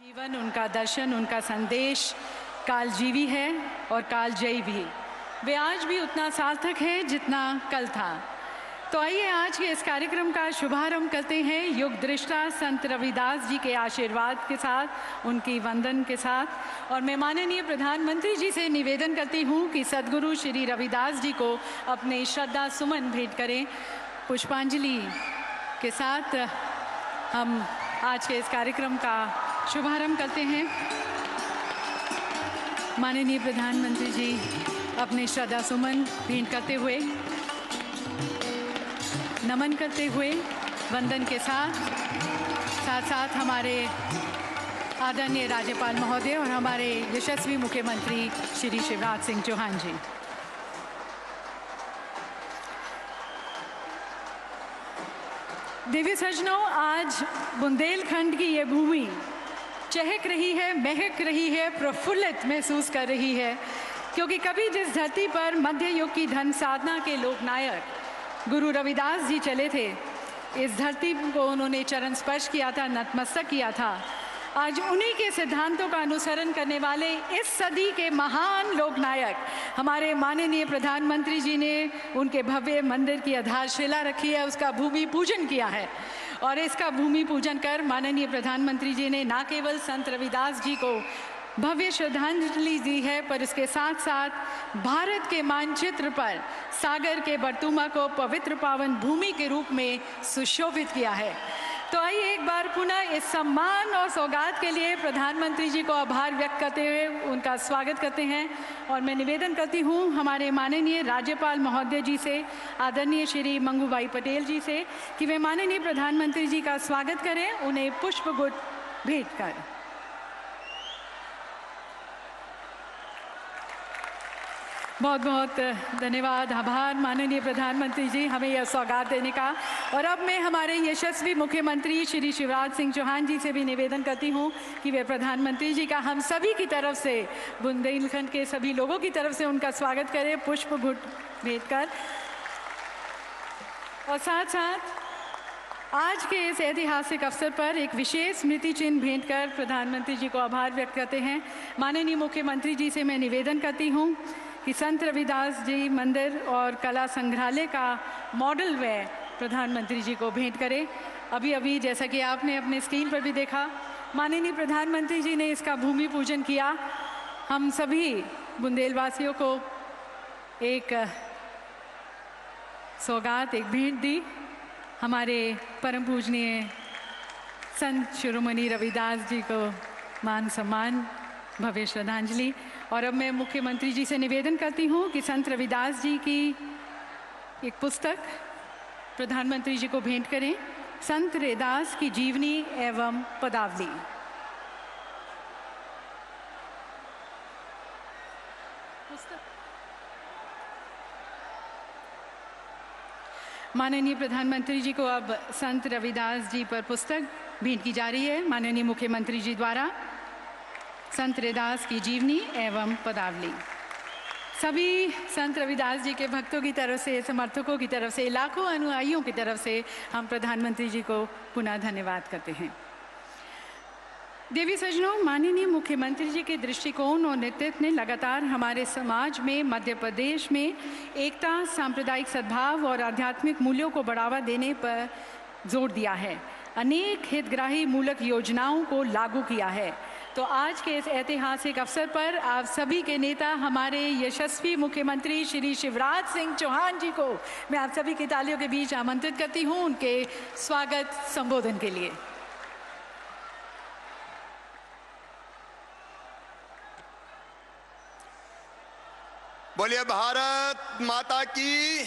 जीवन, उनका दर्शन, उनका संदेश कालजीवी है और कालजयी भी। वे आज भी उतना सार्थक है जितना कल था। तो आइए आज के इस कार्यक्रम का शुभारंभ करते हैं युग दृष्टा संत रविदास जी के आशीर्वाद के साथ, उनकी वंदन के साथ। और मैं माननीय प्रधानमंत्री जी से निवेदन करती हूँ कि सद्गुरु श्री रविदास जी को अपने श्रद्धा सुमन भेंट करें। पुष्पांजलि के साथ हम आज के इस कार्यक्रम का शुभारंभ करते हैं। माननीय प्रधानमंत्री जी अपने श्रद्धा सुमन भेंट करते हुए, नमन करते हुए, वंदन के साथ साथ हमारे आदरणीय राज्यपाल महोदय और हमारे यशस्वी मुख्यमंत्री श्री शिवराज सिंह चौहान जी। देवी सज्जनों, आज बुंदेलखंड की ये भूमि चहक रही है, महक रही है, प्रफुल्लित महसूस कर रही है, क्योंकि कभी जिस धरती पर मध्य युग की धन साधना के लोकनायक गुरु रविदास जी चले थे, इस धरती को उन्होंने चरण स्पर्श किया था, नतमस्तक किया था। आज उन्हीं के सिद्धांतों का अनुसरण करने वाले इस सदी के महान लोकनायक हमारे माननीय प्रधानमंत्री जी ने उनके भव्य मंदिर की आधारशिला रखी है, उसका भूमि पूजन किया है। और इसका भूमि पूजन कर माननीय प्रधानमंत्री जी ने न केवल संत रविदास जी को भव्य श्रद्धांजलि दी है, पर इसके साथ साथ भारत के मानचित्र पर सागर के बरतुमा को पवित्र पावन भूमि के रूप में सुशोभित किया है। तो आइए एक बार पुनः इस सम्मान और सौगात के लिए प्रधानमंत्री जी को आभार व्यक्त करते हुए उनका स्वागत करते हैं। और मैं निवेदन करती हूँ हमारे माननीय राज्यपाल महोदय जी से, आदरणीय श्री मंगूभाई पटेल जी से, कि वे माननीय प्रधानमंत्री जी का स्वागत करें, उन्हें पुष्पगुच्छ भेंट कर। बहुत बहुत धन्यवाद, आभार माननीय प्रधानमंत्री जी हमें यह सौगात देने का। और अब मैं हमारे यशस्वी मुख्यमंत्री श्री शिवराज सिंह चौहान जी से भी निवेदन करती हूँ कि वे प्रधानमंत्री जी का हम सभी की तरफ से, बुंदेलखंड के सभी लोगों की तरफ से उनका स्वागत करें पुष्पगुच्छ भेंट कर। और साथ साथ आज के इस ऐतिहासिक अवसर पर एक विशेष स्मृति चिन्ह भेंट कर प्रधानमंत्री जी को आभार व्यक्त करते हैं। माननीय मुख्यमंत्री जी से मैं निवेदन करती हूँ कि संत रविदास जी मंदिर और कला संग्रहालय का मॉडल वे प्रधानमंत्री जी को भेंट करें। अभी जैसा कि आपने अपने स्क्रीन पर भी देखा, माननीय प्रधानमंत्री जी ने इसका भूमि पूजन किया। हम सभी बुंदेलवासियों को एक सौगात, एक भेंट दी। हमारे परम पूजनीय संत शिरोमणि रविदास जी को मान सम्मान, भव्य श्रद्धांजलि। और अब मैं मुख्यमंत्री जी से निवेदन करती हूँ कि संत रविदास जी की एक पुस्तक प्रधानमंत्री जी को भेंट करें, संत रविदास की जीवनी एवं पदावली। माननीय प्रधानमंत्री जी को अब संत रविदास जी पर पुस्तक भेंट की जा रही है माननीय मुख्यमंत्री जी द्वारा, संत रविदास की जीवनी एवं पदावली। सभी संत रविदास जी के भक्तों की तरफ से, समर्थकों की तरफ से, लाखों अनुयायियों की तरफ से हम प्रधानमंत्री जी को पुनः धन्यवाद करते हैं। देवी सज्जनों, माननीय मुख्यमंत्री जी के दृष्टिकोण और नेतृत्व ने लगातार हमारे समाज में, मध्य प्रदेश में एकता, सांप्रदायिक सद्भाव और आध्यात्मिक मूल्यों को बढ़ावा देने पर जोर दिया है। अनेक हितग्राही मूलक योजनाओं को लागू किया है। तो आज के इस ऐतिहासिक अवसर पर आप सभी के नेता, हमारे यशस्वी मुख्यमंत्री श्री शिवराज सिंह चौहान जी को मैं आप सभी की तालियों के बीच आमंत्रित करती हूं उनके स्वागत संबोधन के लिए। बोलिए भारत माता की,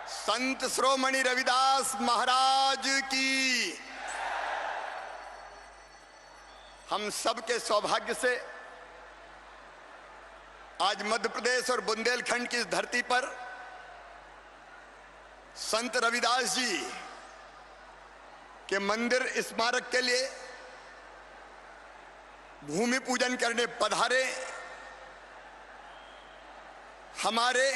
संत शिरोमणि रविदास महाराज की। हम सब के सौभाग्य से आज मध्य प्रदेश और बुंदेलखंड की इस धरती पर संत रविदास जी के मंदिर स्मारक के लिए भूमि पूजन करने पधारे हमारे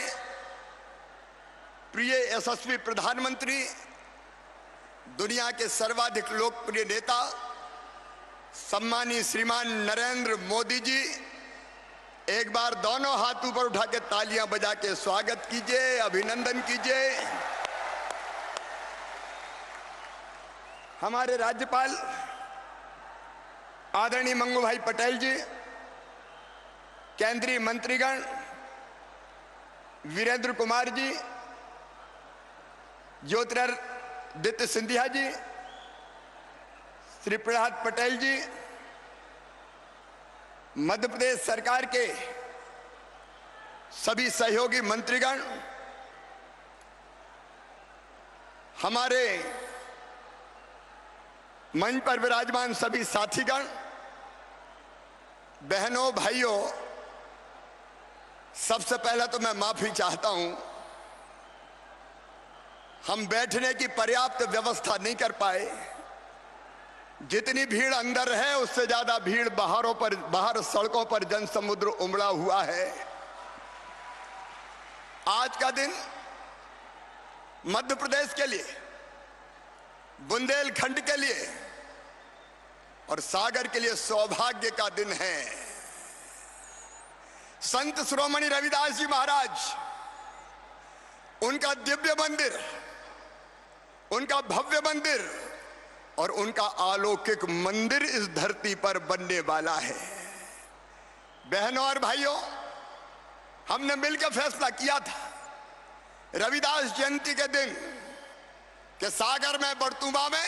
प्रिय यशस्वी प्रधानमंत्री, दुनिया के सर्वाधिक लोकप्रिय नेता सम्मानीय श्रीमान नरेंद्र मोदी जी, एक बार दोनों हाथ ऊपर उठा के तालियां बजा के स्वागत कीजिए, अभिनंदन कीजिए। हमारे राज्यपाल आदरणीय मंगू भाई पटेल जी, केंद्रीय मंत्रीगण वीरेंद्र कुमार जी, ज्योतिरादित्य सिंधिया जी, श्री प्रहलाद पटेल जी, मध्य प्रदेश सरकार के सभी सहयोगी मंत्रीगण, हमारे मंच पर विराजमान सभी साथीगण, बहनों भाइयों, सबसे पहले तो मैं माफी चाहता हूं, हम बैठने की पर्याप्त व्यवस्था नहीं कर पाए। जितनी भीड़ अंदर है उससे ज्यादा भीड़ बाहर सड़कों पर जनसमुद्र उमड़ा हुआ है। आज का दिन मध्य प्रदेश के लिए, बुंदेलखंड के लिए और सागर के लिए सौभाग्य का दिन है। संत शिरोमणि रविदास जी महाराज, उनका दिव्य मंदिर, उनका भव्य मंदिर और उनका अलौकिक मंदिर इस धरती पर बनने वाला है। बहनों और भाइयों, हमने मिलकर फैसला किया था रविदास जयंती के दिन कि सागर में, बड़तुमा में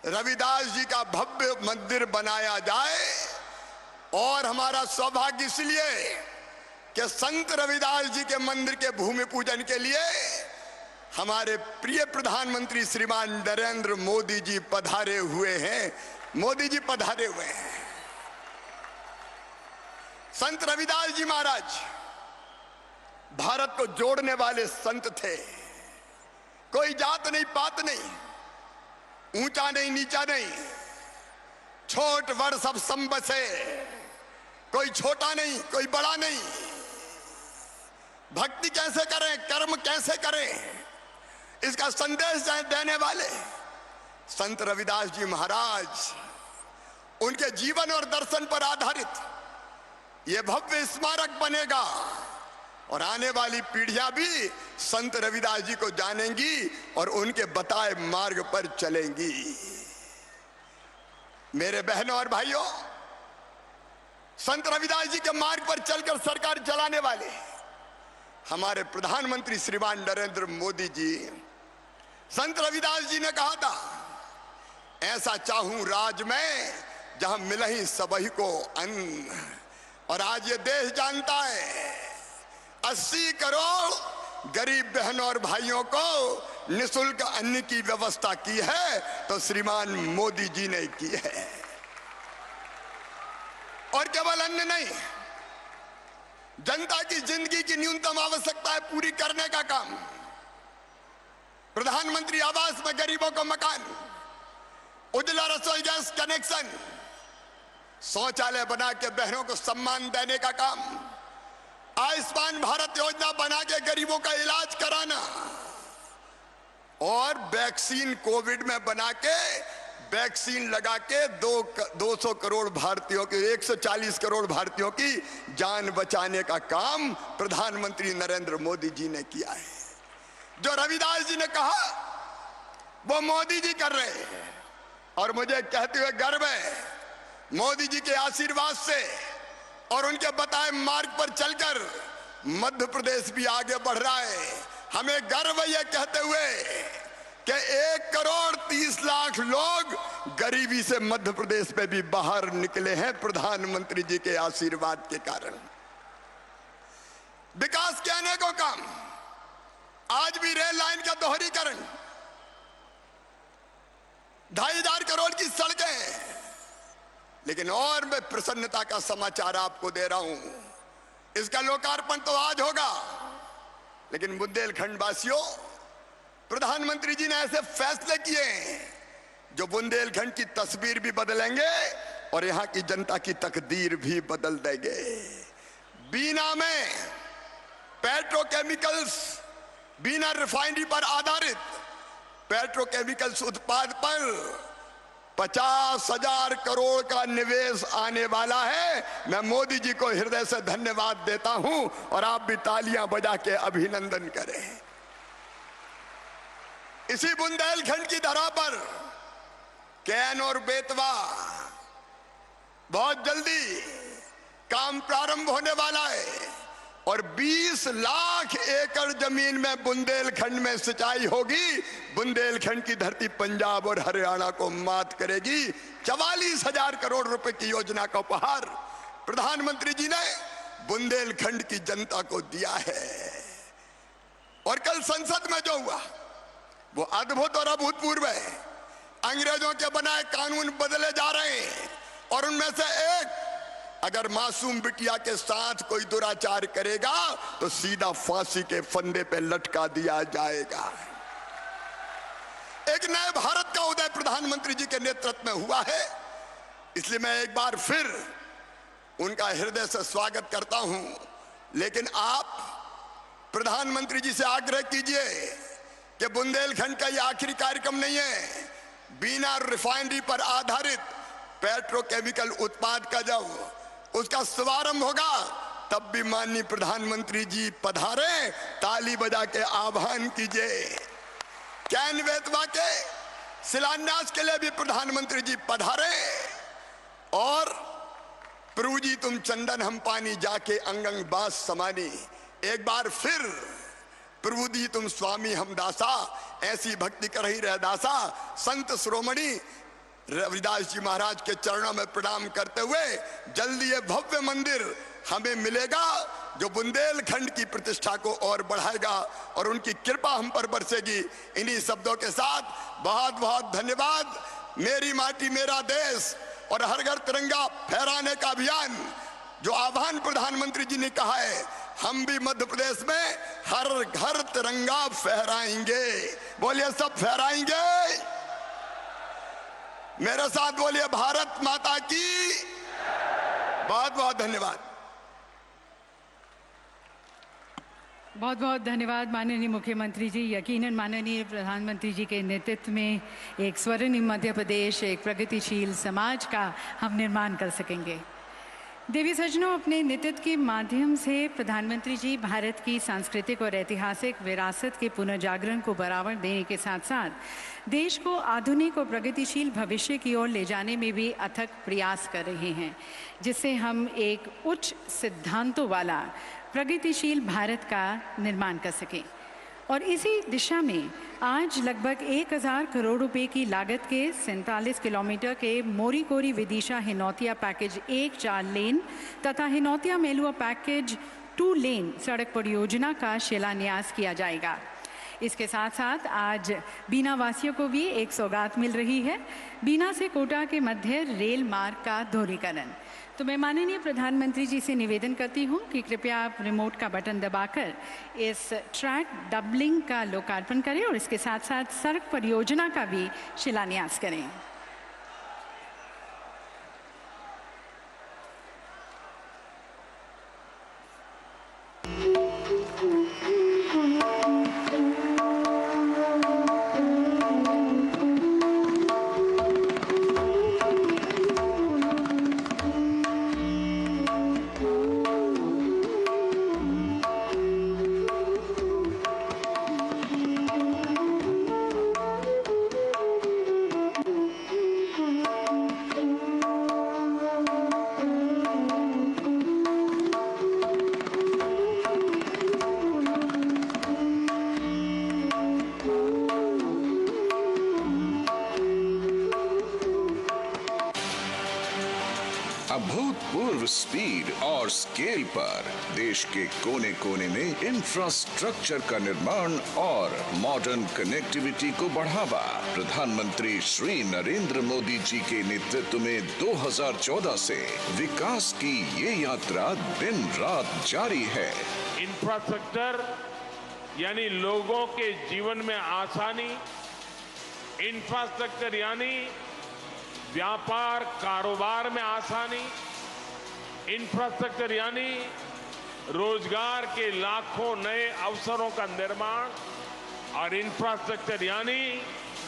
रविदास जी का भव्य मंदिर बनाया जाए। और हमारा सौभाग्य इसलिए कि संत रविदास जी के मंदिर के भूमि पूजन के लिए हमारे प्रिय प्रधानमंत्री श्रीमान नरेंद्र मोदी जी पधारे हुए हैं। मोदी जी पधारे हुए हैं। संत रविदास जी महाराज भारत को जोड़ने वाले संत थे। कोई जात नहीं, पात नहीं, ऊंचा नहीं, नीचा नहीं, छोट बड़ सब संबसे, कोई छोटा नहीं, कोई बड़ा नहीं। भक्ति कैसे करें, कर्म कैसे करें, इसका संदेश देने वाले संत रविदास जी महाराज, उनके जीवन और दर्शन पर आधारित यह भव्य स्मारक बनेगा और आने वाली पीढ़ियां भी संत रविदास जी को जानेंगी और उनके बताए मार्ग पर चलेंगी। मेरे बहनों और भाइयों, संत रविदास जी के मार्ग पर चलकर सरकार चलाने वाले हमारे प्रधानमंत्री श्रीमान नरेंद्र मोदी जी, संत रविदास जी ने कहा था, ऐसा चाहूं राज में जहां मिलही सबही को अन्न। और आज ये देश जानता है 80 करोड़ गरीब बहनों और भाइयों को निःशुल्क अन्न की व्यवस्था की है तो श्रीमान मोदी जी ने की है। और केवल अन्न नहीं, जनता की जिंदगी की न्यूनतम आवश्यकताएं पूरी करने का काम, प्रधानमंत्री आवास में गरीबों को मकान, उज्ज्वला रसोई गैस कनेक्शन, शौचालय बना के बहनों को सम्मान देने का काम, आयुष्मान भारत योजना बना के गरीबों का इलाज कराना और वैक्सीन कोविड में बना के वैक्सीन लगा के 200 करोड़ भारतीयों की, 140 करोड़ भारतीयों की जान बचाने का काम प्रधानमंत्री नरेंद्र मोदी जी ने किया है। जो रविदास जी ने कहा वो मोदी जी कर रहे हैं। और मुझे कहते हुए गर्व है, मोदी जी के आशीर्वाद से और उनके बताए मार्ग पर चलकर मध्य प्रदेश भी आगे बढ़ रहा है। हमें गर्व है ये कहते हुए कि 1 करोड़ 30 लाख लोग गरीबी से मध्य प्रदेश में भी बाहर निकले हैं प्रधानमंत्री जी के आशीर्वाद के कारण। विकास के अनेकों काम, आज भी रेल लाइन का दोहरीकरण, 2500 करोड़ की सड़कें। लेकिन और मैं प्रसन्नता का समाचार आपको दे रहा हूं, इसका लोकार्पण तो आज होगा, लेकिन बुंदेलखंड वासियों, प्रधानमंत्री जी ने ऐसे फैसले किए जो बुंदेलखंड की तस्वीर भी बदलेंगे और यहां की जनता की तकदीर भी बदल देंगे। बीना में पेट्रोकेमिकल्स, बीना रिफाइनरी पर आधारित पेट्रोकेमिकल्स उत्पाद पर 50,000 करोड़ का निवेश आने वाला है। मैं मोदी जी को हृदय से धन्यवाद देता हूं और आप भी तालियां बजा के अभिनंदन करें। इसी बुंदेलखंड की धरा पर कैन और बेतवा बहुत जल्दी काम प्रारंभ होने वाला है और 20 लाख एकड़ जमीन में बुंदेलखंड में सिंचाई होगी। बुंदेलखंड की धरती पंजाब और हरियाणा को मात करेगी। 44,000 करोड़ रुपए की योजना का उपहार प्रधानमंत्री जी ने बुंदेलखंड की जनता को दिया है। और कल संसद में जो हुआ वो अद्भुत और अभूतपूर्व है। अंग्रेजों के बनाए कानून बदले जा रहे हैं और उनमें से एक, अगर मासूम बिटिया के साथ कोई दुराचार करेगा तो सीधा फांसी के फंदे पे लटका दिया जाएगा। एक नए भारत का उदय प्रधानमंत्री जी के नेतृत्व में हुआ है। इसलिए मैं एक बार फिर उनका हृदय से स्वागत करता हूं। लेकिन आप प्रधानमंत्री जी से आग्रह कीजिए कि बुंदेलखंड का यह आखिरी कार्यक्रम नहीं है। बिना रिफाइनरी पर आधारित पेट्रोकेमिकल उत्पाद का जब उसका शुभारंभ होगा तब भी माननीय प्रधानमंत्री जी पधारे, ताली बजा के आह्वान कीजिए। कैन बेतवा के शिलान्यास के लिए भी प्रधानमंत्री जी पधारे और प्रभु जी तुम चंदन हम पानी जाके अंग अंग बास समानी। एक बार फिर प्रभु जी तुम स्वामी हम दासा, ऐसी भक्ति कर ही रह दासा। संत शिरोमणि रविदास जी महाराज के चरणों में प्रणाम करते हुए जल्दी ये भव्य मंदिर हमें मिलेगा जो बुंदेलखंड की प्रतिष्ठा को और बढ़ाएगा और उनकी कृपा हम पर बरसेगी। इन्हीं शब्दों के साथ बहुत बहुत धन्यवाद। मेरी माटी मेरा देश और हर घर तिरंगा फहराने का अभियान जो आह्वान प्रधानमंत्री जी ने कहा है, हम भी मध्य प्रदेश में हर घर तिरंगा फहराएंगे। बोलिए सब फहराएंगे। मेरे साथ बोलिए भारत माता की। बहुत बहुत धन्यवाद। बहुत बहुत धन्यवाद माननीय मुख्यमंत्री जी। यकीनन माननीय प्रधानमंत्री जी के नेतृत्व में एक स्वर्णिम मध्य प्रदेश, एक प्रगतिशील समाज का हम निर्माण कर सकेंगे। देवी सज्जनों, अपने नेतृत्व के माध्यम से प्रधानमंत्री जी भारत की सांस्कृतिक और ऐतिहासिक विरासत के पुनर्जागरण को बढ़ावा देने के साथ साथ देश को आधुनिक और प्रगतिशील भविष्य की ओर ले जाने में भी अथक प्रयास कर रहे हैं, जिससे हम एक उच्च सिद्धांतों वाला प्रगतिशील भारत का निर्माण कर सकें। और इसी दिशा में आज लगभग 1,000 करोड़ रुपए की लागत के 47 किलोमीटर के मोरीकोरी विदिशा हिनौतिया पैकेज 1-4 लेन तथा हिनौतिया मेलुआ पैकेज 2 लेन सड़क परियोजना का शिलान्यास किया जाएगा। इसके साथ साथ आज बीना वासियों को भी एक सौगात मिल रही है, बीना से कोटा के मध्य रेल मार्ग का दोहरीकरण। तो मैं माननीय प्रधानमंत्री जी से निवेदन करती हूं कि कृपया आप रिमोट का बटन दबाकर इस ट्रैक डबलिंग का लोकार्पण करें और इसके साथ साथ सड़क परियोजना का भी शिलान्यास करें। अभूतपूर्व स्पीड और स्केल पर देश के कोने कोने में इंफ्रास्ट्रक्चर का निर्माण और मॉडर्न कनेक्टिविटी को बढ़ावा। प्रधानमंत्री श्री नरेंद्र मोदी जी के नेतृत्व में 2014 से विकास की ये यात्रा दिन रात जारी है। इंफ्रास्ट्रक्चर यानी लोगों के जीवन में आसानी, इंफ्रास्ट्रक्चर यानी व्यापार कारोबार में आसानी, इंफ्रास्ट्रक्चर यानी रोजगार के लाखों नए अवसरों का निर्माण और इंफ्रास्ट्रक्चर यानी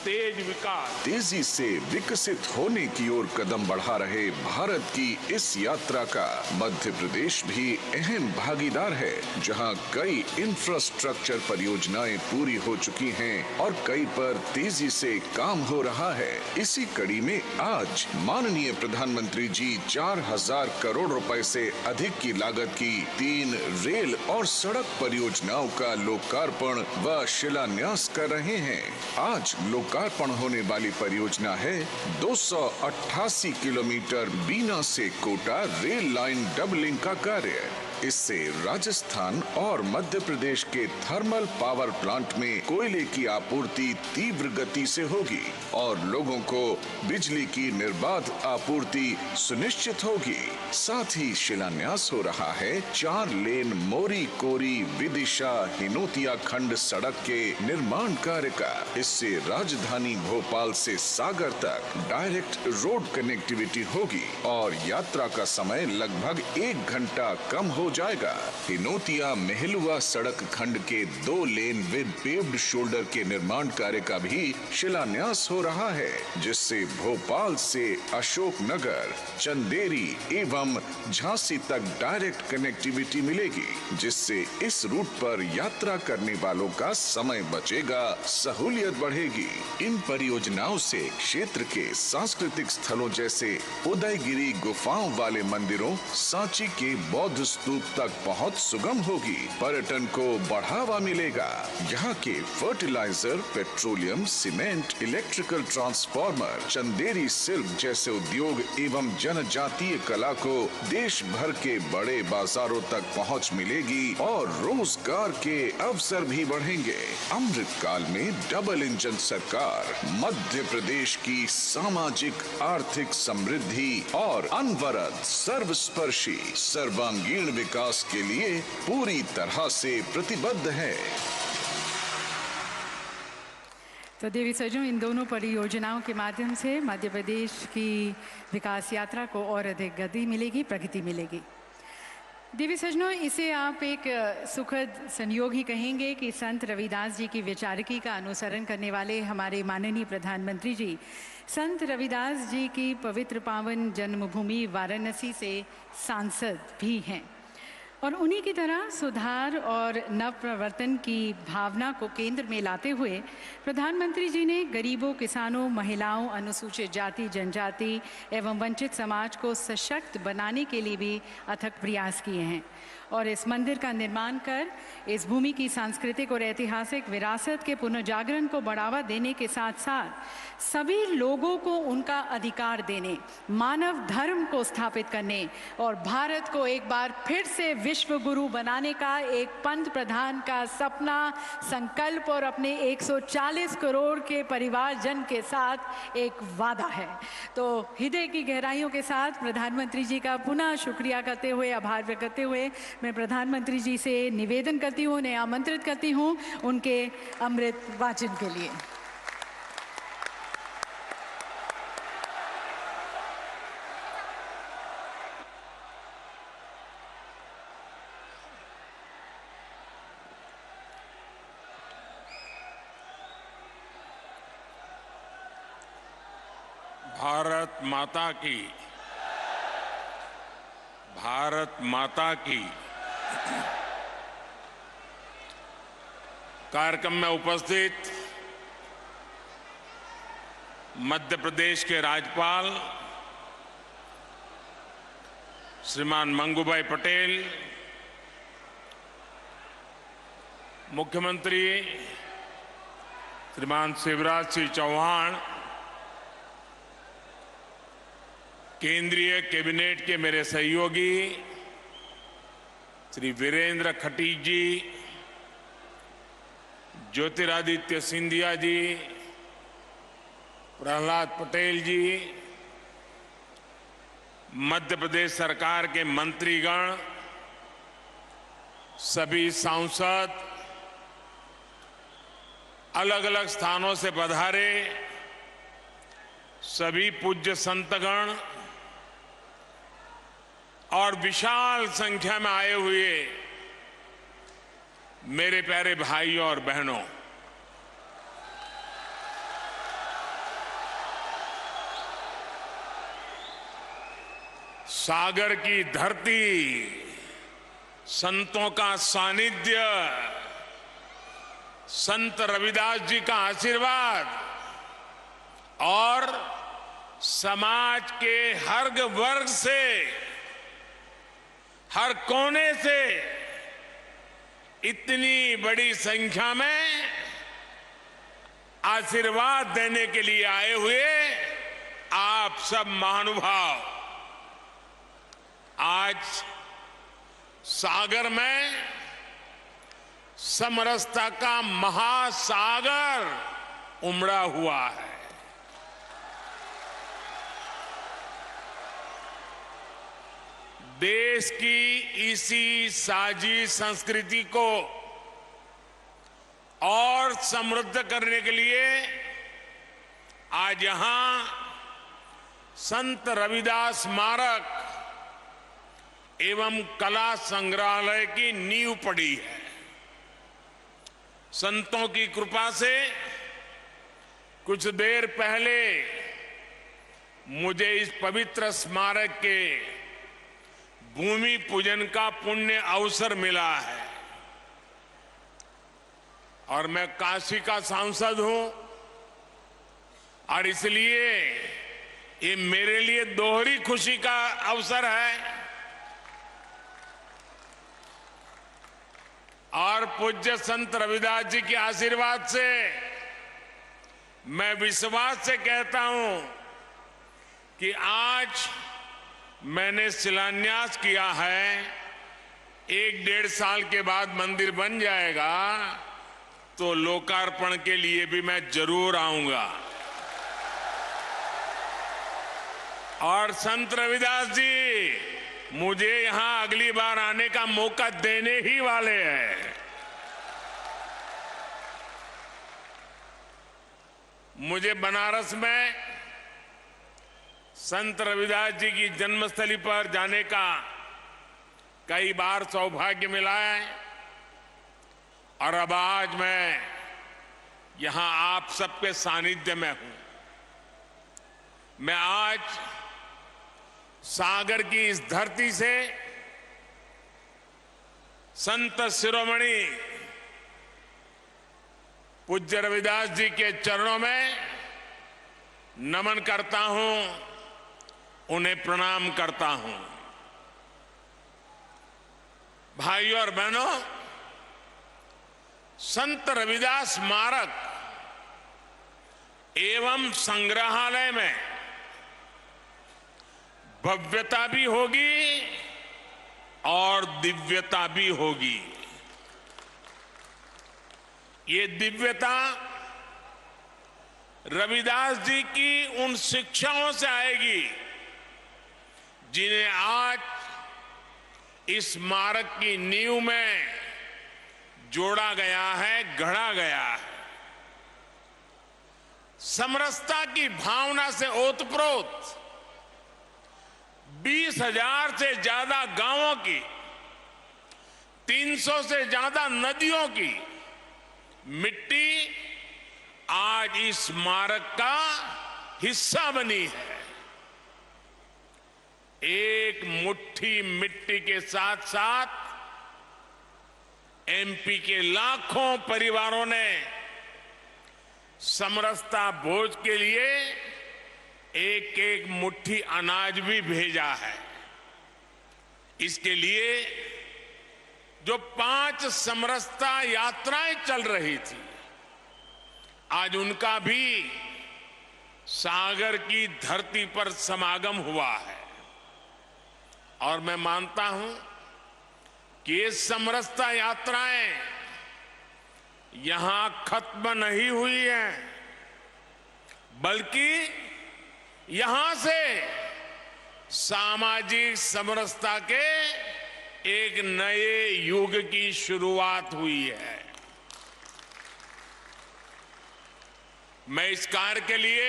तेज विकास, तेजी से विकसित होने की ओर कदम बढ़ा रहे भारत की इस यात्रा का मध्य प्रदेश भी अहम भागीदार है, जहां कई इंफ्रास्ट्रक्चर परियोजनाएं पूरी हो चुकी हैं और कई पर तेजी से काम हो रहा है। इसी कड़ी में आज माननीय प्रधानमंत्री जी 4000 करोड़ रुपए से अधिक की लागत की 3 रेल और सड़क परियोजनाओं का लोकार्पण व शिलान्यास कर रहे हैं। आज लोकार्पण होने वाली परियोजना है 288 किलोमीटर बीना से कोटा रेल लाइन डबलिंग का कार्य। इससे राजस्थान और मध्य प्रदेश के थर्मल पावर प्लांट में कोयले की आपूर्ति तीव्र गति से होगी और लोगों को बिजली की निर्बाध आपूर्ति सुनिश्चित होगी। साथ ही शिलान्यास हो रहा है 4 लेन मोरी कोरी विदिशा हिनोतिया खंड सड़क के निर्माण कार्य का। इससे राजधानी भोपाल से सागर तक डायरेक्ट रोड कनेक्टिविटी होगी और यात्रा का समय लगभग 1 घंटा कम हो जाएगा। हिनोतिया मेहलुआ सड़क खंड के 2 लेन विद पेव्ड शोल्डर के निर्माण कार्य का भी शिलान्यास हो रहा है, जिससे भोपाल से अशोक नगर, चंदेरी एवं झांसी तक डायरेक्ट कनेक्टिविटी मिलेगी, जिससे इस रूट पर यात्रा करने वालों का समय बचेगा, सहूलियत बढ़ेगी। इन परियोजनाओं से क्षेत्र के सांस्कृतिक स्थलों जैसे उदयगिरी गुफाओं वाले मंदिरों, सांची के बौद्ध स्तूप तक पहुंच सुगम होगी। पर्यटन को बढ़ावा मिलेगा। यहाँ के fertiliser, petroleum, cement, electrical transformer, Chanderi silk जैसे उद्योग एवं जनजातीय कला को देश भर के बड़े बाजारों तक पहुंच मिलेगी और रोजगार के अवसर भी बढ़ेंगे। अमृत काल में डबल इंजन सरकार मध्य प्रदेश की सामाजिक आर्थिक समृद्धि और अनवरत सर्वस्पर्शी सर्वांगीण विकास के लिए पूरी तरह से प्रतिबद्ध है। तो देवी सज्जनों, इन दोनों परियोजनाओं के माध्यम से मध्य प्रदेश की विकास यात्रा को और अधिक गति मिलेगी, प्रगति मिलेगी। देवी सज्जनों, इसे आप एक सुखद संयोग ही कहेंगे कि संत रविदास जी की विचारकी का अनुसरण करने वाले हमारे माननीय प्रधानमंत्री जी संत रविदास जी की पवित्र पावन जन्मभूमि वाराणसी से सांसद भी हैं और उन्हीं की तरह सुधार और नव प्रवर्तन की भावना को केंद्र में लाते हुए प्रधानमंत्री जी ने गरीबों, किसानों, महिलाओं, अनुसूचित जाति, जनजाति एवं वंचित समाज को सशक्त बनाने के लिए भी अथक प्रयास किए हैं और इस मंदिर का निर्माण कर इस भूमि की सांस्कृतिक और ऐतिहासिक विरासत के पुनर्जागरण को बढ़ावा देने के साथ साथ सभी लोगों को उनका अधिकार देने, मानव धर्म को स्थापित करने और भारत को एक बार फिर से विश्व गुरु बनाने का एक पंत प्रधान का सपना, संकल्प और अपने 140 करोड़ के परिवारजन के साथ एक वादा है। तो हृदय की गहराइयों के साथ प्रधानमंत्री जी का पुनः शुक्रिया करते हुए, आभार व्यक्त करते हुए मैं प्रधानमंत्री जी से निवेदन करती हूँ, उन्हें आमंत्रित करती हूँ उनके अमृत वाचन के लिए। भारत माता की कार्यक्रम में उपस्थित मध्य प्रदेश के राज्यपाल श्रीमान मंगूभाई पटेल, मुख्यमंत्री श्रीमान शिवराज सिंह चौहान, केंद्रीय कैबिनेट के मेरे सहयोगी श्री वीरेंद्र खटीक जी, ज्योतिरादित्य सिंधिया जी, प्रहलाद पटेल जी, मध्य प्रदेश सरकार के मंत्रीगण, सभी सांसद, अलग अलग स्थानों से पधारे सभी पूज्य संतगण और विशाल संख्या में आए हुए मेरे प्यारे भाइयों और बहनों, सागर की धरती, संतों का सानिध्य, संत रविदास जी का आशीर्वाद और समाज के हर वर्ग से, हर कोने से इतनी बड़ी संख्या में आशीर्वाद देने के लिए आए हुए आप सब महानुभाव, आज सागर में समरसता का महासागर उमड़ा हुआ है। देश की इसी साझी संस्कृति को और समृद्ध करने के लिए आज यहां संत रविदास स्मारक एवं कला संग्रहालय की नींव पड़ी है। संतों की कृपा से कुछ देर पहले मुझे इस पवित्र स्मारक के भूमि पूजन का पुण्य अवसर मिला है और मैं काशी का सांसद हूं और इसलिए ये मेरे लिए दोहरी खुशी का अवसर है और पूज्य संत रविदास जी के आशीर्वाद से मैं विश्वास से कहता हूं कि आज मैंने शिलान्यास किया है, 1-1.5 साल के बाद मंदिर बन जाएगा तो लोकार्पण के लिए भी मैं जरूर आऊंगा। और संत रविदास जी मुझे यहां अगली बार आने का मौका देने ही वाले हैं। मुझे बनारस में संत रविदास जी की जन्मस्थली पर जाने का कई बार सौभाग्य मिला है और अब आज मैं यहां आप सबके सानिध्य में हूं। मैं आज सागर की इस धरती से संत शिरोमणि पूज्य रविदास जी के चरणों में नमन करता हूं, उन्हें प्रणाम करता हूं। भाइयों और बहनों, संत रविदास स्मारक एवं संग्रहालय में भव्यता भी होगी और दिव्यता भी होगी। ये दिव्यता रविदास जी की उन शिक्षाओं से आएगी जिन्हें आज इस स्मारक की नींव में जोड़ा गया है, गढ़ा गया है। समरसता की भावना से ओतप्रोत 20,000 से ज्यादा गांवों की, 300 से ज्यादा नदियों की मिट्टी आज इस स्मारक का हिस्सा बनी है। एक मुट्ठी मिट्टी के साथ साथ एमपी के लाखों परिवारों ने समरसता भोज के लिए एक एक मुट्ठी अनाज भी भेजा है। इसके लिए जो 5 समरसता यात्राएं चल रही थी, आज उनका भी सागर की धरती पर समागम हुआ है। और मैं मानता हूं कि ये समरसता यात्राएं यहां खत्म नहीं हुई हैं, बल्कि यहां से सामाजिक समरसता के एक नए युग की शुरुआत हुई है। मैं इस कार्य के लिए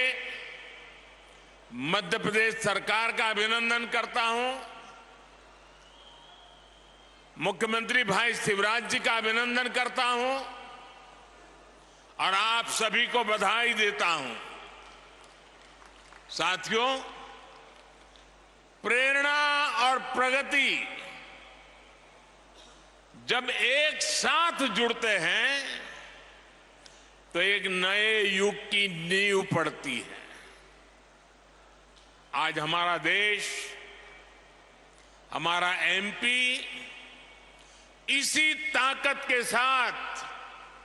मध्य प्रदेश सरकार का अभिनंदन करता हूं, मुख्यमंत्री भाई शिवराज जी का अभिनंदन करता हूं और आप सभी को बधाई देता हूं। साथियों, प्रेरणा और प्रगति जब एक साथ जुड़ते हैं तो एक नए युग की नींव पड़ती है। आज हमारा देश, हमारा एमपी इसी ताकत के साथ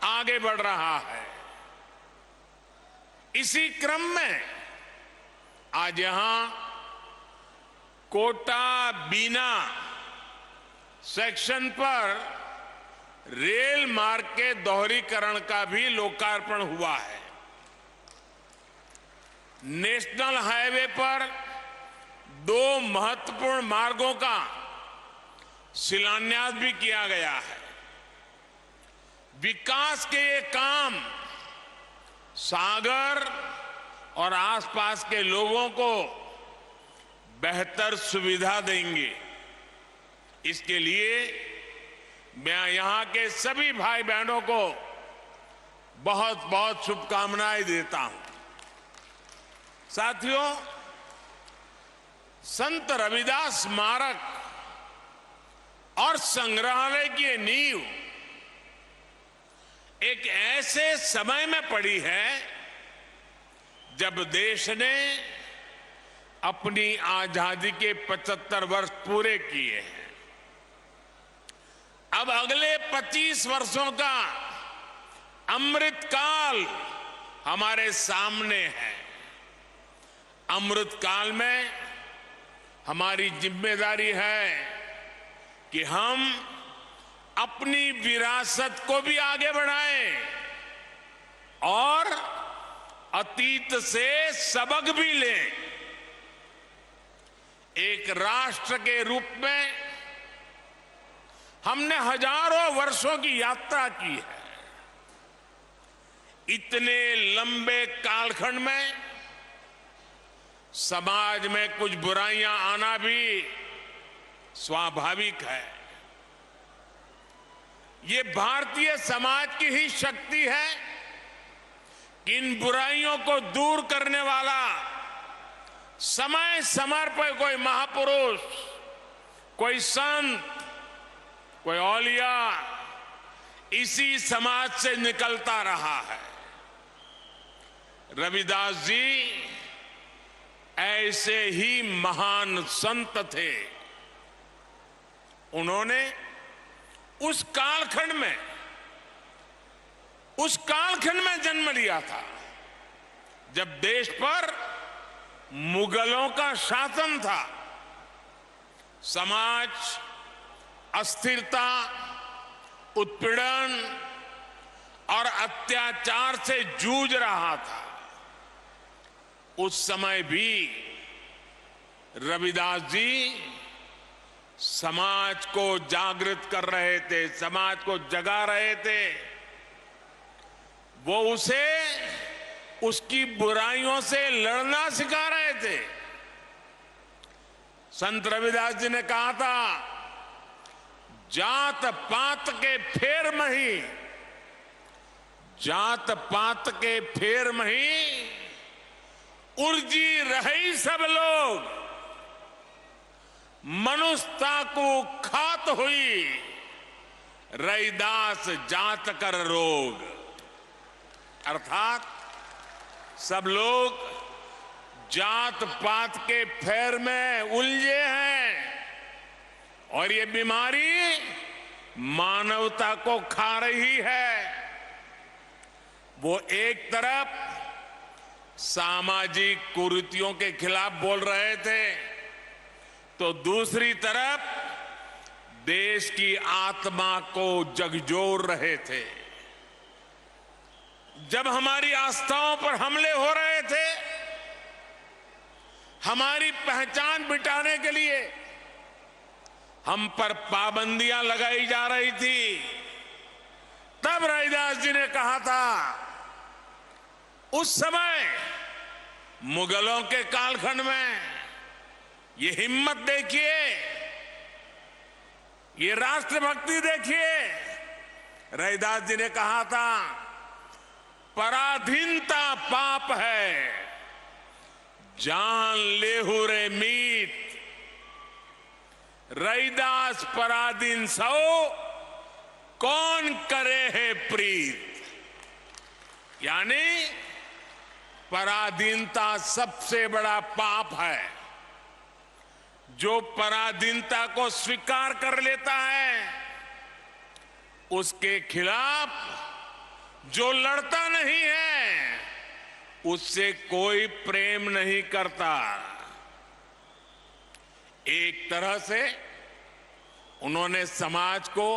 आगे बढ़ रहा है। इसी क्रम में आज यहां कोटा बीना सेक्शन पर रेल मार्ग के दोहरीकरण का भी लोकार्पण हुआ है। नेशनल हाईवे पर 2 महत्वपूर्ण मार्गों का शिलान्यास भी किया गया है। विकास के ये काम सागर और आसपास के लोगों को बेहतर सुविधा देंगे। इसके लिए मैं यहां के सभी भाई बहनों को बहुत बहुत शुभकामनाएं देता हूं। साथियों, संत रविदास स्मारक और संग्रहालय की ये नींव एक ऐसे समय में पड़ी है जब देश ने अपनी आजादी के 75 वर्ष पूरे किए हैं। अब अगले 25 वर्षों का अमृतकाल हमारे सामने है। अमृतकाल में हमारी जिम्मेदारी है कि हम अपनी विरासत को भी आगे बढ़ाएं और अतीत से सबक भी लें। एक राष्ट्र के रूप में हमने हजारों वर्षों की यात्रा की है। इतने लंबे कालखंड में समाज में कुछ बुराइयां आना भी स्वाभाविक है। ये भारतीय समाज की ही शक्ति है कि इन बुराइयों को दूर करने वाला समय समय पर कोई महापुरुष, कोई संत, कोई औलिया इसी समाज से निकलता रहा है। रविदास जी ऐसे ही महान संत थे। उन्होंने उस कालखंड में जन्म लिया था जब देश पर मुगलों का शासन था। समाज अस्थिरता, उत्पीड़न और अत्याचार से जूझ रहा था। उस समय भी रविदास जी समाज को जागृत कर रहे थे, समाज को जगा रहे थे। वो उसे उसकी बुराइयों से लड़ना सिखा रहे थे। संत रविदास जी ने कहा था, जात पात के फेर मही, जात पात के फेर मही उर्जी रही सब लोग, मनुष्यता को खात हुई रैदास जात कर रोग। अर्थात सब लोग जात पात के फेर में उलझे हैं और ये बीमारी मानवता को खा रही है। वो एक तरफ सामाजिक कुरीतियों के खिलाफ बोल रहे थे तो दूसरी तरफ देश की आत्मा को झकझोर रहे थे। जब हमारी आस्थाओं पर हमले हो रहे थे, हमारी पहचान मिटाने के लिए हम पर पाबंदियां लगाई जा रही थी, तब रविदास जी ने कहा था, उस समय मुगलों के कालखंड में ये हिम्मत देखिए, ये राष्ट्रभक्ति देखिए। रविदास जी ने कहा था, पराधीनता पाप है, जान लेहू रे मीत, रैदास पराधीन सौ कौन करे है प्रीत। यानी पराधीनता सबसे बड़ा पाप है। जो पराधीनता को स्वीकार कर लेता है उसके खिलाफ जो लड़ता नहीं है उससे कोई प्रेम नहीं करता। एक तरह से उन्होंने समाज को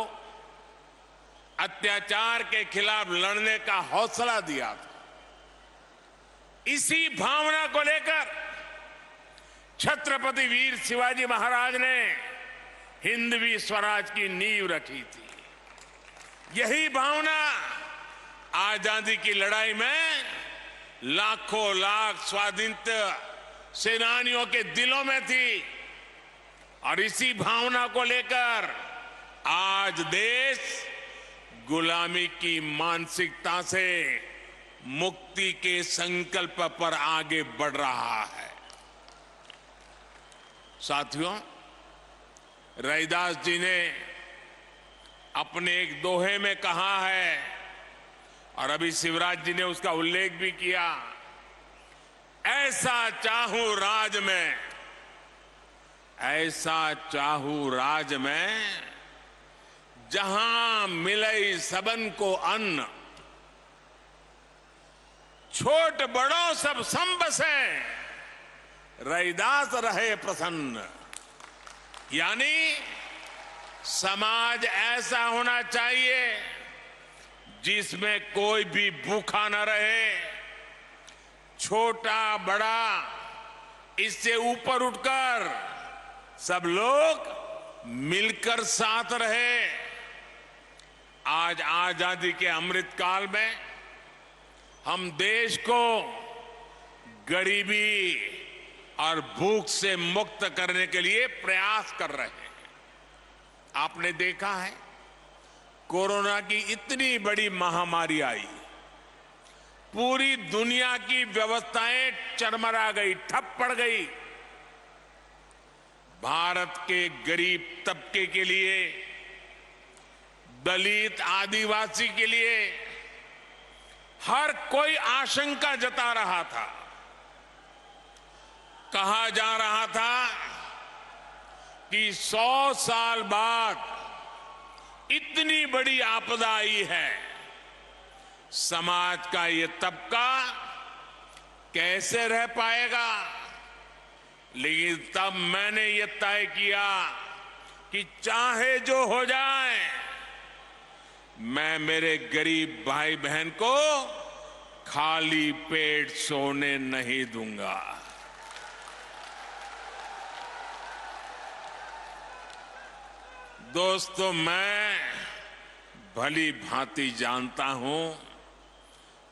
अत्याचार के खिलाफ लड़ने का हौसला दिया था। इसी भावना को लेकर छत्रपति वीर शिवाजी महाराज ने हिंदवी स्वराज की नींव रखी थी। यही भावना आजादी की लड़ाई में लाखों लाख स्वाधीनता सेनानियों के दिलों में थी और इसी भावना को लेकर आज देश गुलामी की मानसिकता से मुक्ति के संकल्प पर आगे बढ़ रहा है। साथियों, रैदास जी ने अपने एक दोहे में कहा है और अभी शिवराज जी ने उसका उल्लेख भी किया, ऐसा चाहूं राज में, ऐसा चाहूं राज में, जहां मिले सबन को अन्न, छोट बड़ों सब सम बसे, रैदास रहे प्रसन्न। यानी समाज ऐसा होना चाहिए जिसमें कोई भी भूखा न रहे, छोटा बड़ा इससे ऊपर उठकर सब लोग मिलकर साथ रहे। आज आजादी के अमृत काल में हम देश को गरीबी और भूख से मुक्त करने के लिए प्रयास कर रहे हैं। आपने देखा है कोरोना की इतनी बड़ी महामारी आई, पूरी दुनिया की व्यवस्थाएं चरमरा गई, ठप पड़ गई। भारत के गरीब तबके के लिए, दलित आदिवासी के लिए हर कोई आशंका जता रहा था। कहा जा रहा था कि 100 साल बाद इतनी बड़ी आपदा आई है, समाज का ये तबका कैसे रह पाएगा। लेकिन तब मैंने ये तय किया कि चाहे जो हो जाए, मैं मेरे गरीब भाई बहन को खाली पेट सोने नहीं दूंगा। दोस्तों, मैं भली भांति जानता हूं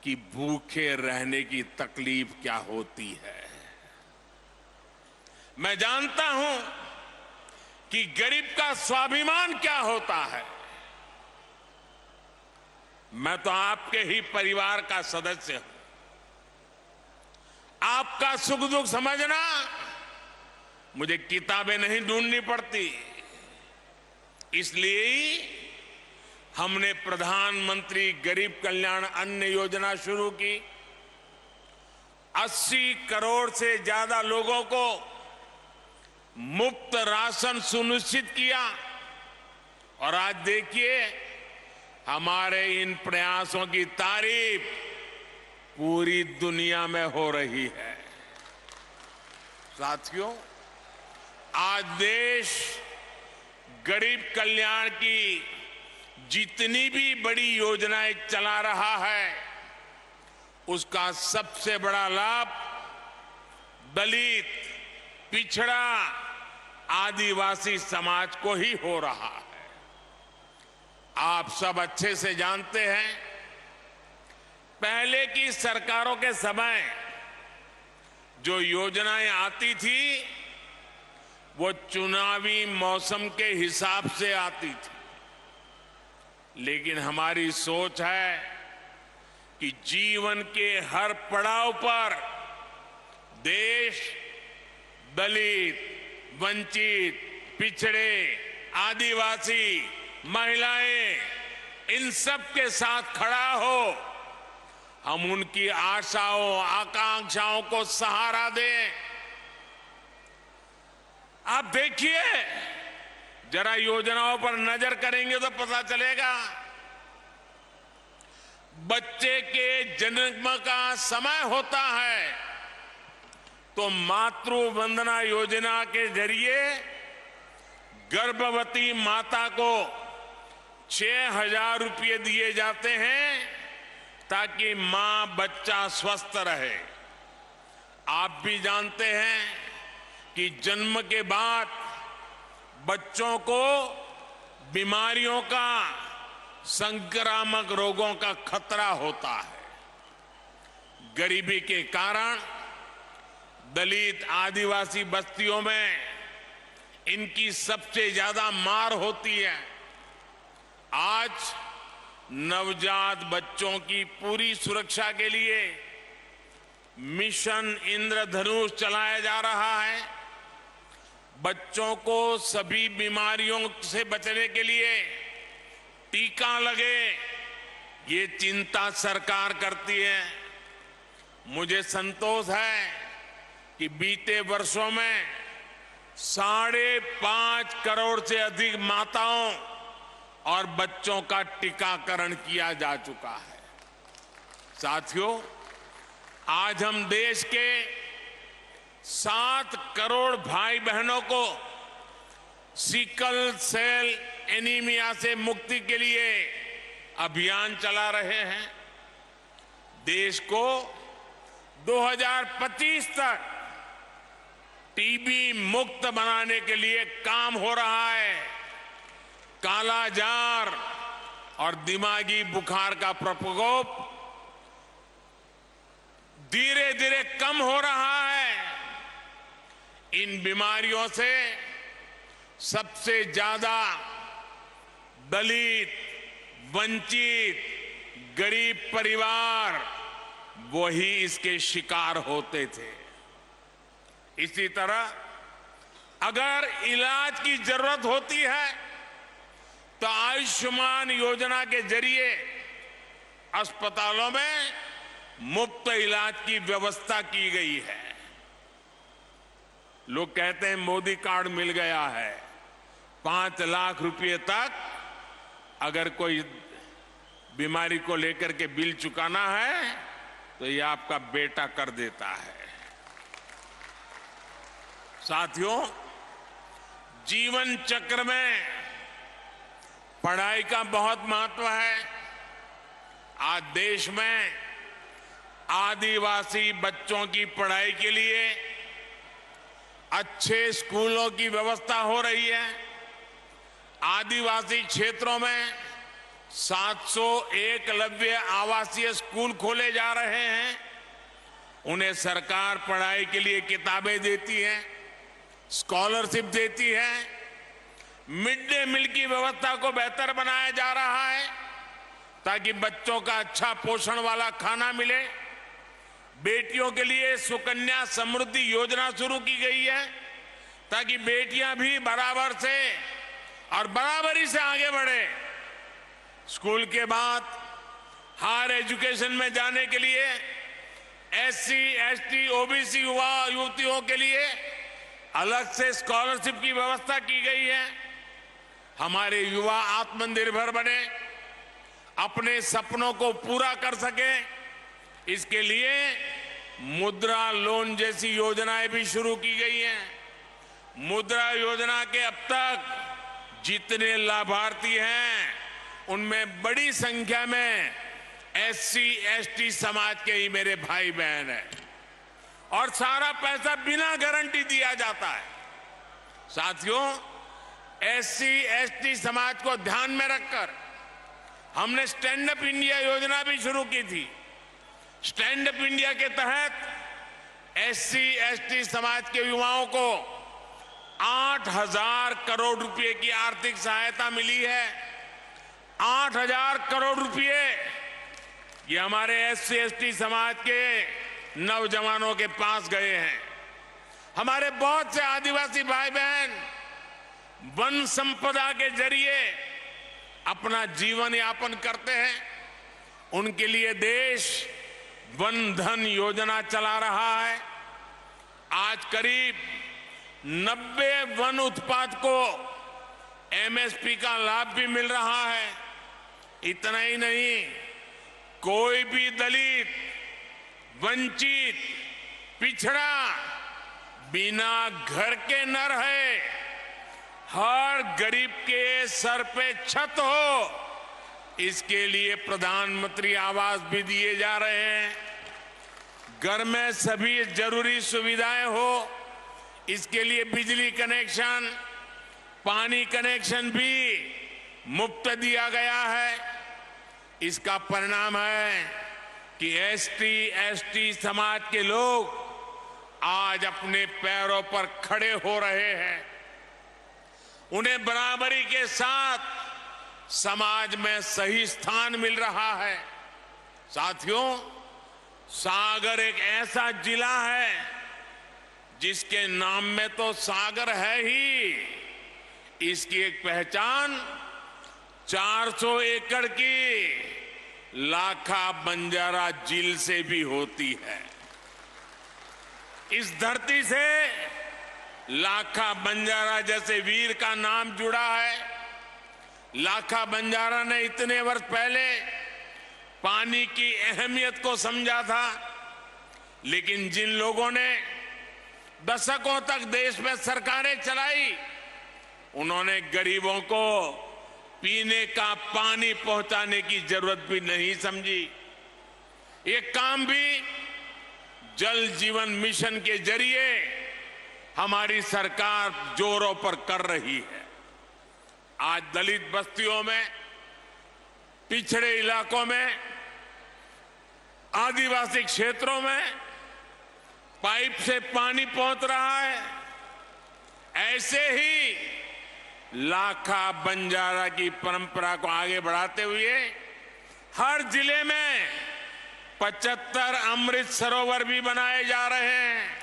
कि भूखे रहने की तकलीफ क्या होती है। मैं जानता हूं कि गरीब का स्वाभिमान क्या होता है। मैं तो आपके ही परिवार का सदस्य हूं। आपका सुख दुख समझना मुझे किताबें नहीं ढूंढनी पड़ती। इसलिए हमने प्रधानमंत्री गरीब कल्याण अन्न योजना शुरू की। 80 करोड़ से ज्यादा लोगों को मुफ्त राशन सुनिश्चित किया और आज देखिए हमारे इन प्रयासों की तारीफ पूरी दुनिया में हो रही है। साथियों, आज देश गरीब कल्याण की जितनी भी बड़ी योजनाएं चला रहा है, उसका सबसे बड़ा लाभ दलित, पिछड़ा, आदिवासी समाज को ही हो रहा है। आप सब अच्छे से जानते हैं, पहले की सरकारों के समय जो योजनाएं आती थी वो चुनावी मौसम के हिसाब से आती थी। लेकिन हमारी सोच है कि जीवन के हर पड़ाव पर देश दलित, वंचित, पिछड़े, आदिवासी, महिलाएं, इन सब के साथ खड़ा हो, हम उनकी आशाओं, आकांक्षाओं को सहारा दें। आप देखिए, जरा योजनाओं पर नजर करेंगे तो पता चलेगा। बच्चे के जन्म का समय होता है तो मातृ वंदना योजना के जरिए गर्भवती माता को 6,000 रुपये दिए जाते हैं ताकि मां बच्चा स्वस्थ रहे। आप भी जानते हैं कि जन्म के बाद बच्चों को बीमारियों का, संक्रामक रोगों का खतरा होता है। गरीबी के कारण दलित, आदिवासी बस्तियों में इनकी सबसे ज्यादा मार होती है। आज नवजात बच्चों की पूरी सुरक्षा के लिए मिशन इंद्रधनुष चलाया जा रहा है। बच्चों को सभी बीमारियों से बचने के लिए टीका लगे, ये चिंता सरकार करती है। मुझे संतोष है कि बीते वर्षों में 5.5 करोड़ से अधिक माताओं और बच्चों का टीकाकरण किया जा चुका है। साथियों, आज हम देश के 7 करोड़ भाई बहनों को सिकल सेल एनीमिया से मुक्ति के लिए अभियान चला रहे हैं। देश को 2025 तक टीबी मुक्त बनाने के लिए काम हो रहा है। कालाजार और दिमागी बुखार का प्रकोप धीरे धीरे कम हो रहा है। इन बीमारियों से सबसे ज्यादा दलित, वंचित, गरीब परिवार वही इसके शिकार होते थे। इसी तरह अगर इलाज की जरूरत होती है तो आयुष्मान योजना के जरिए अस्पतालों में मुफ्त इलाज की व्यवस्था की गई है। लोग कहते हैं मोदी कार्ड मिल गया है, 5 लाख रुपए तक अगर कोई बीमारी को लेकर के बिल चुकाना है तो ये आपका बेटा कर देता है। साथियों, जीवन चक्र में पढ़ाई का बहुत महत्व है। आज देश में आदिवासी बच्चों की पढ़ाई के लिए अच्छे स्कूलों की व्यवस्था हो रही है। आदिवासी क्षेत्रों में 700 एकलव्य आवासीय स्कूल खोले जा रहे हैं। उन्हें सरकार पढ़ाई के लिए किताबें देती है, स्कॉलरशिप देती है। मिड डे मील की व्यवस्था को बेहतर बनाया जा रहा है ताकि बच्चों का अच्छा पोषण वाला खाना मिले। बेटियों के लिए सुकन्या समृद्धि योजना शुरू की गई है ताकि बेटियां भी बराबर से और बराबरी से आगे बढ़े। स्कूल के बाद हायर एजुकेशन में जाने के लिए SC, ST, OBC युवा युवतियों के लिए अलग से स्कॉलरशिप की व्यवस्था की गई है। हमारे युवा आत्मनिर्भर बने, अपने सपनों को पूरा कर सके, इसके लिए मुद्रा लोन जैसी योजनाएं भी शुरू की गई हैं। मुद्रा योजना के अब तक जितने लाभार्थी हैं उनमें बड़ी संख्या में SC, ST समाज के ही मेरे भाई बहन हैं और सारा पैसा बिना गारंटी दिया जाता है। साथियों, SC, ST समाज को ध्यान में रखकर हमने स्टैंड अप इंडिया योजना भी शुरू की थी। स्टैंड अप इंडिया के तहत SC, ST समाज के युवाओं को 8,000 करोड़ रुपए की आर्थिक सहायता मिली है। 8,000 करोड़ रुपए ये हमारे SC, ST समाज के नौजवानों के पास गए हैं। हमारे बहुत से आदिवासी भाई बहन वन संपदा के जरिए अपना जीवन यापन करते हैं, उनके लिए देश वन धन योजना चला रहा है। आज करीब 90 वन उत्पाद को एमएसपी का लाभ भी मिल रहा है। इतना ही नहीं, कोई भी दलित, वंचित, पिछड़ा बिना घर के न रहे। हर गरीब के सर पे छत हो, इसके लिए प्रधानमंत्री आवास भी दिए जा रहे हैं। घर में सभी जरूरी सुविधाएं हो, इसके लिए बिजली कनेक्शन, पानी कनेक्शन भी मुफ्त दिया गया है। इसका परिणाम है कि एसटी, एसटी समाज के लोग आज अपने पैरों पर खड़े हो रहे हैं। उन्हें बराबरी के साथ समाज में सही स्थान मिल रहा है। साथियों, सागर एक ऐसा जिला है जिसके नाम में तो सागर है ही, इसकी एक पहचान 400 एकड़ की लाखा बंजारा झील से भी होती है। इस धरती से लाखा बंजारा जैसे वीर का नाम जुड़ा है। लाखा बंजारा ने इतने वर्ष पहले पानी की अहमियत को समझा था, लेकिन जिन लोगों ने दशकों तक देश में सरकारें चलाई, उन्होंने गरीबों को पीने का पानी पहुंचाने की जरूरत भी नहीं समझी। ये काम भी जल जीवन मिशन के जरिए हमारी सरकार जोरों पर कर रही है। आज दलित बस्तियों में, पिछड़े इलाकों में, आदिवासी क्षेत्रों में पाइप से पानी पहुंच रहा है। ऐसे ही लाखा बंजारा की परंपरा को आगे बढ़ाते हुए हर जिले में 75 अमृत सरोवर भी बनाए जा रहे हैं।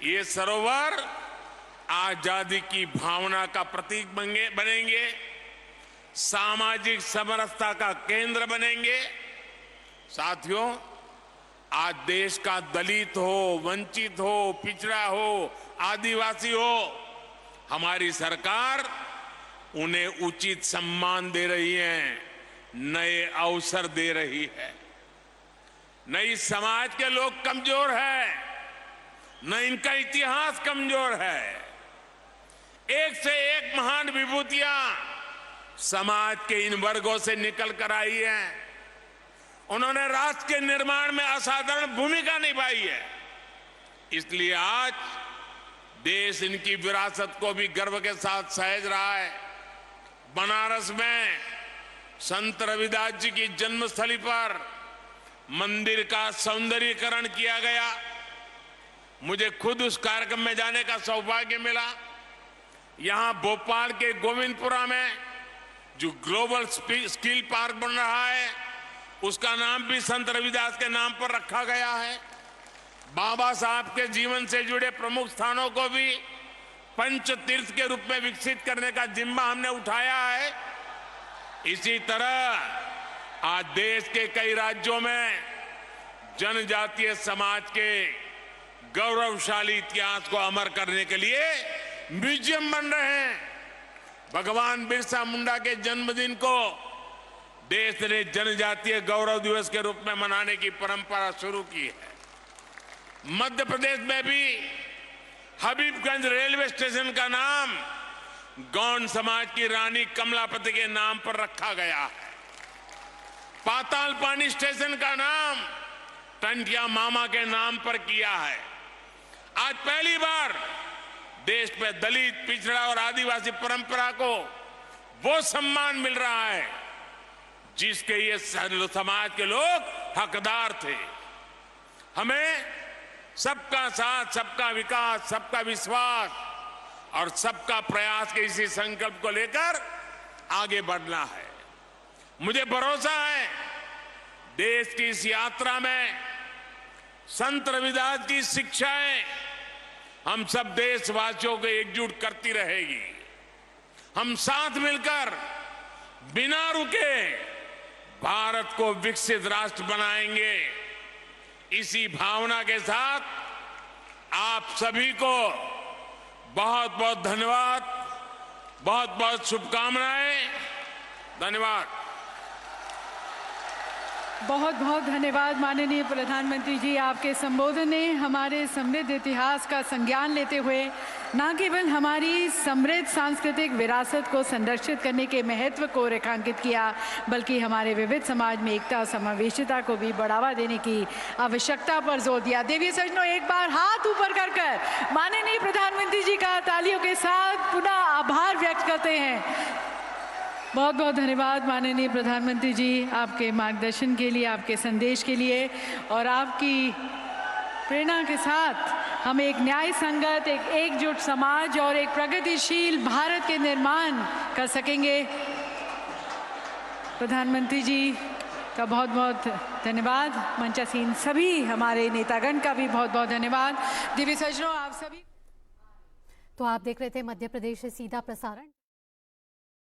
ये सरोवर आजादी की भावना का प्रतीक बनेंगे, सामाजिक समरसता का केंद्र बनेंगे। साथियों, आज देश का दलित हो, वंचित हो, पिछड़ा हो, आदिवासी हो, हमारी सरकार उन्हें उचित सम्मान दे रही है, नए अवसर दे रही है। न इस समाज के लोग कमजोर हैं, न इनका इतिहास कमजोर है। एक से एक महान विभूतियां समाज के इन वर्गों से निकल कर आई हैं। उन्होंने राष्ट्र के निर्माण में असाधारण भूमिका निभाई है। इसलिए आज देश इनकी विरासत को भी गर्व के साथ सहेज रहा है। बनारस में संत रविदास जी की जन्मस्थली पर मंदिर का सौंदर्यीकरण किया गया। मुझे खुद उस कार्यक्रम में जाने का सौभाग्य मिला। यहां भोपाल के गोविंदपुरा में जो ग्लोबल स्किल पार्क बन रहा है, उसका नाम भी संत रविदास के नाम पर रखा गया है। बाबा साहब के जीवन से जुड़े प्रमुख स्थानों को भी पंच तीर्थ के रूप में विकसित करने का जिम्मा हमने उठाया है। इसी तरह आज देश के कई राज्यों में जनजातीय समाज के गौरवशाली इतिहास को अमर करने के लिए म्यूजियम बन रहे हैं। भगवान बिरसा मुंडा के जन्मदिन को देश ने जनजातीय गौरव दिवस के रूप में मनाने की परंपरा शुरू की है। मध्य प्रदेश में भी हबीबगंज रेलवे स्टेशन का नाम गौंड समाज की रानी कमलापति के नाम पर रखा गया है। पाताल पानी स्टेशन का नाम टंटिया मामा के नाम पर किया है। आज पहली बार देश में दलित, पिछड़ा और आदिवासी परंपरा को वो सम्मान मिल रहा है जिसके ये समाज के लोग हकदार थे। हमें सबका साथ, सबका विकास, सबका विश्वास और सबका प्रयास के इसी संकल्प को लेकर आगे बढ़ना है। मुझे भरोसा है देश की इस यात्रा में संत रविदास की शिक्षाएं हम सब देशवासियों को एकजुट करती रहेगी। हम साथ मिलकर बिना रुके भारत को विकसित राष्ट्र बनाएंगे। इसी भावना के साथ आप सभी को बहुत बहुत धन्यवाद, बहुत बहुत शुभकामनाएं। धन्यवाद। बहुत बहुत धन्यवाद माननीय प्रधानमंत्री जी। आपके संबोधन ने हमारे समृद्ध इतिहास का संज्ञान लेते हुए न केवल हमारी समृद्ध सांस्कृतिक विरासत को संरक्षित करने के महत्व को रेखांकित किया, बल्कि हमारे विविध समाज में एकता और समावेशिता को भी बढ़ावा देने की आवश्यकता पर जोर दिया। देवी सज्जनों, एक बार हाथ ऊपर कर माननीय प्रधानमंत्री जी का तालियों के साथ पुनः आभार व्यक्त करते हैं। बहुत बहुत धन्यवाद माननीय प्रधानमंत्री जी, आपके मार्गदर्शन के लिए, आपके संदेश के लिए, और आपकी प्रेरणा के साथ हम एक न्याय संगत, एक एकजुट समाज और एक प्रगतिशील भारत के निर्माण कर सकेंगे। प्रधानमंत्री जी का बहुत बहुत धन्यवाद। मंचासीन सभी हमारे नेतागण का भी बहुत बहुत धन्यवाद। दिव्य सज्जनों, आप सभी। तो आप देख रहे थे मध्य प्रदेश से सीधा प्रसारण।